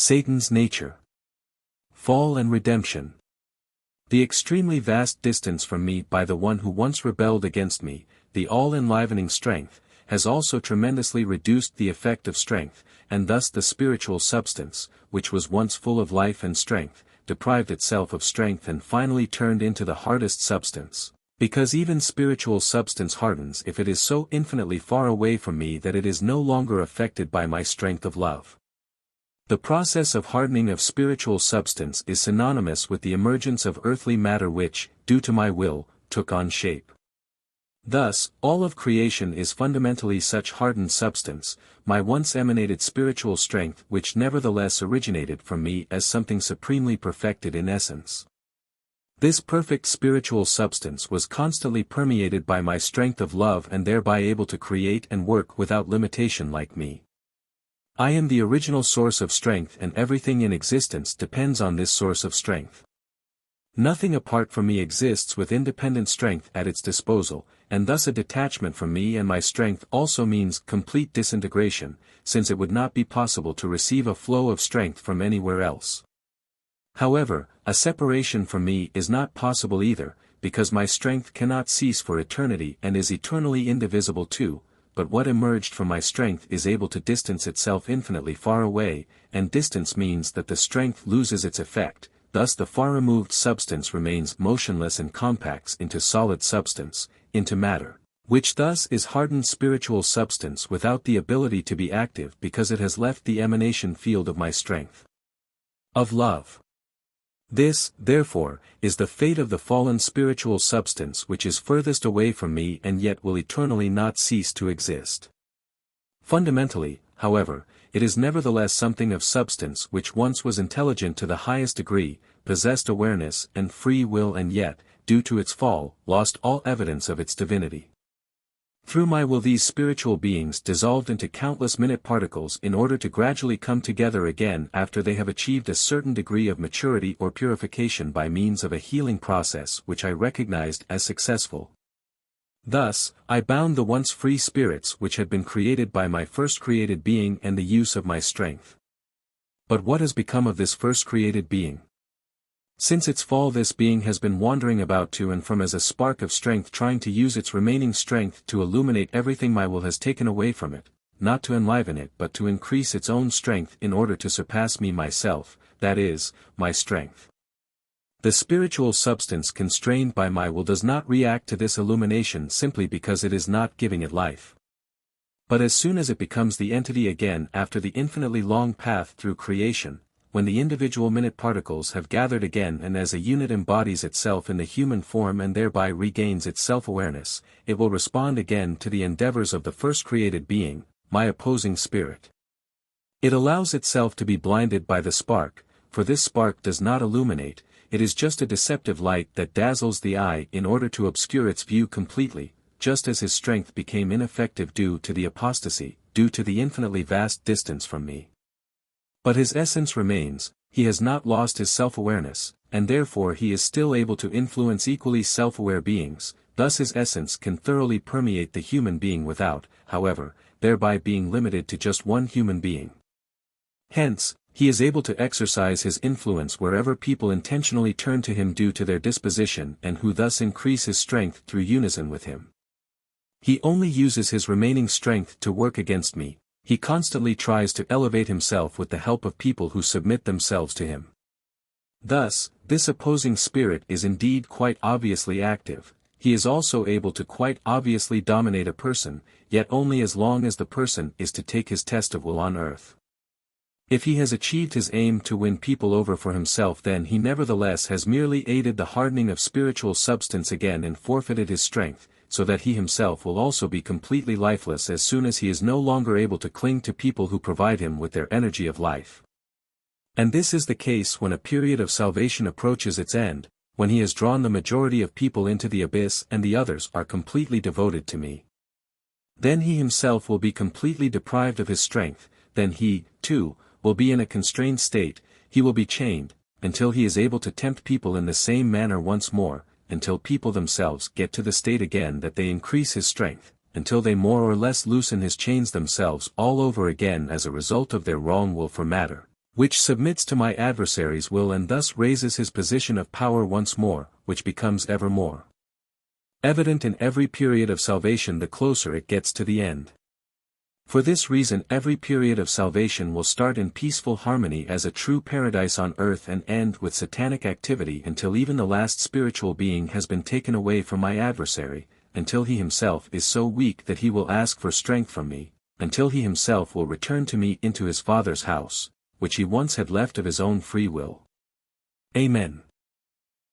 Satan's nature. Fall and redemption. The extremely vast distance from me by the one who once rebelled against me, the all-enlivening strength, has also tremendously reduced the effect of strength, and thus the spiritual substance, which was once full of life and strength, deprived itself of strength and finally turned into the hardest substance, because even spiritual substance hardens if it is so infinitely far away from me that it is no longer affected by my strength of love. The process of hardening of spiritual substance is synonymous with the emergence of earthly matter which, due to my will, took on shape. Thus, all of creation is fundamentally such hardened substance, my once emanated spiritual strength which nevertheless originated from me as something supremely perfected in essence. This perfect spiritual substance was constantly permeated by my strength of love and thereby able to create and work without limitation like me. I am the original source of strength and everything in existence depends on this source of strength. Nothing apart from me exists with independent strength at its disposal, and thus a detachment from me and my strength also means complete disintegration, since it would not be possible to receive a flow of strength from anywhere else. However, a separation from me is not possible either, because my strength cannot cease for eternity and is eternally indivisible too, but what emerged from my strength is able to distance itself infinitely far away, and distance means that the strength loses its effect. Thus the far-removed substance remains motionless and compacts into solid substance, into matter, which thus is hardened spiritual substance without the ability to be active because it has left the emanation field of my strength of love. This, therefore, is the fate of the fallen spiritual substance which is furthest away from me and yet will eternally not cease to exist. Fundamentally, however, it is nevertheless something of substance which once was intelligent to the highest degree, possessed awareness and free will and yet, due to its fall, lost all evidence of its divinity. Through my will these spiritual beings dissolved into countless minute particles in order to gradually come together again after they have achieved a certain degree of maturity or purification by means of a healing process which I recognized as successful. Thus, I bound the once free spirits which had been created by my first created being and the use of my strength. But what has become of this first created being? Since its fall this being has been wandering about to and from as a spark of strength trying to use its remaining strength to illuminate everything my will has taken away from it, not to enliven it but to increase its own strength in order to surpass me myself, that is, my strength. The spiritual substance constrained by my will does not react to this illumination simply because it is not giving it life. But as soon as it becomes the entity again after the infinitely long path through creation, when the individual minute particles have gathered again and as a unit embodies itself in the human form and thereby regains its self-awareness, it will respond again to the endeavors of the first created being, my opposing spirit. It allows itself to be blinded by the spark, for this spark does not illuminate, it is just a deceptive light that dazzles the eye in order to obscure its view completely, just as his strength became ineffective due to the apostasy, due to the infinitely vast distance from me. But his essence remains, he has not lost his self-awareness, and therefore he is still able to influence equally self-aware beings, thus his essence can thoroughly permeate the human being without, however, thereby being limited to just one human being. Hence, he is able to exercise his influence wherever people intentionally turn to him due to their disposition and who thus increase his strength through unison with him. He only uses his remaining strength to work against me, he constantly tries to elevate himself with the help of people who submit themselves to him. Thus, this opposing spirit is indeed quite obviously active, he is also able to quite obviously dominate a person, yet only as long as the person is to take his test of will on earth. If he has achieved his aim to win people over for himself then he nevertheless has merely aided the hardening of spiritual substance again and forfeited his strength, so that he himself will also be completely lifeless as soon as he is no longer able to cling to people who provide him with their energy of life. And this is the case when a period of salvation approaches its end, when he has drawn the majority of people into the abyss and the others are completely devoted to me. Then he himself will be completely deprived of his strength, then he, too, will be in a constrained state, he will be chained, until he is able to tempt people in the same manner once more, until people themselves get to the state again that they increase his strength, until they more or less loosen his chains themselves all over again as a result of their wrong will for matter, which submits to my adversary's will and thus raises his position of power once more, which becomes ever more evident in every period of salvation the closer it gets to the end. For this reason every period of salvation will start in peaceful harmony as a true paradise on earth and end with satanic activity until even the last spiritual being has been taken away from my adversary, until he himself is so weak that he will ask for strength from me, until he himself will return to me into his Father's house, which he once had left of his own free will. Amen.